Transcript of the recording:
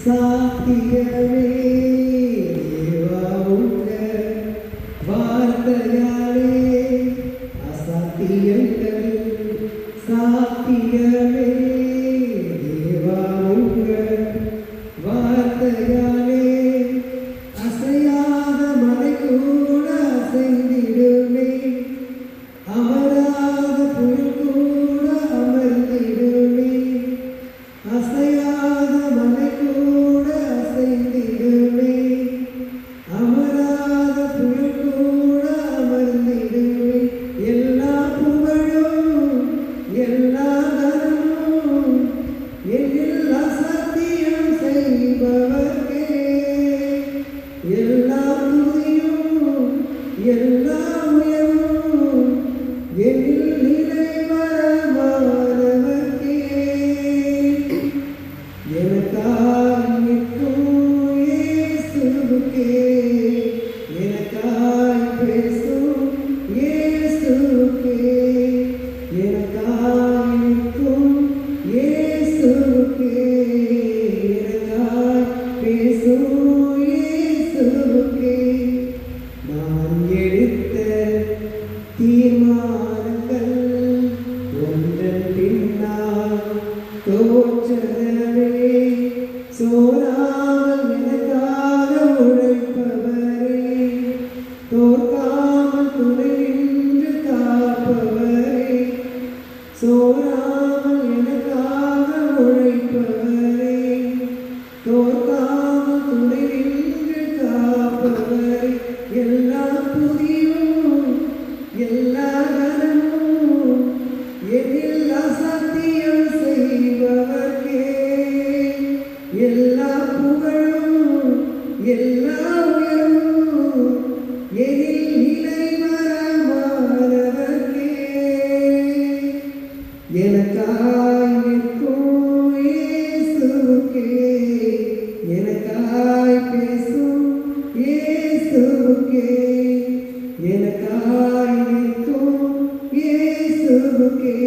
சாத்தியமே தேவா உங்க வார்த்தையாலே அசாத்தியங்கள் சாத்தியமே தேவா உங்க வார்த்தையாலே அசையாத மலை கூட அசைந்திடுமே அமராத புயல் கூட அமர்ந்திடுமே அசையாத மலை கூட அசைந்திடுமே அமராத புயல் கூட அமர்ந்திடுமே எல்லா புகழும் எல்லா கனமும் எண்ணில் அசத்தியம் செய்பவர்க்கே எல்லா துதியும் எல்லா உயர்வும் எண்ணில் நிறைவரமானவர்க்கே எனக்காய் நிற்கும் இயேசுவுக்கே எனக்காய் பேசும் இயேசுவுக்கே எனக்காய் நிற்கும் இயேசுவுக்கே எனக்காய் பேசும் இயேசுவுக்கே நான் எடுத்த தீர்மானங்கள் ஒன்றன் பின்னால் தோற்றவே சோராமல் எனக்காக உழைப்பவரே தோற்காமல் துணை நின்று காப்பவரே சோராமல் எனக்காக உழைப்பவரே தோற்காமல் துணை நின்று காப்பவரே எல்லா புதியும் எல்லா கனமும் எதில் அசத்தியம் செய்பவர்க்கே எல்லா புகழும் எல்லா உயர்வும் எதில் நிலைவரமானவர்க்கே எனக்காய் நிற்கும் இயேசுவுக்கே எனக்காய் பேசும் இயேசுவுக்கே எனக்காய் நிற்கும் இயேசுவுக்கே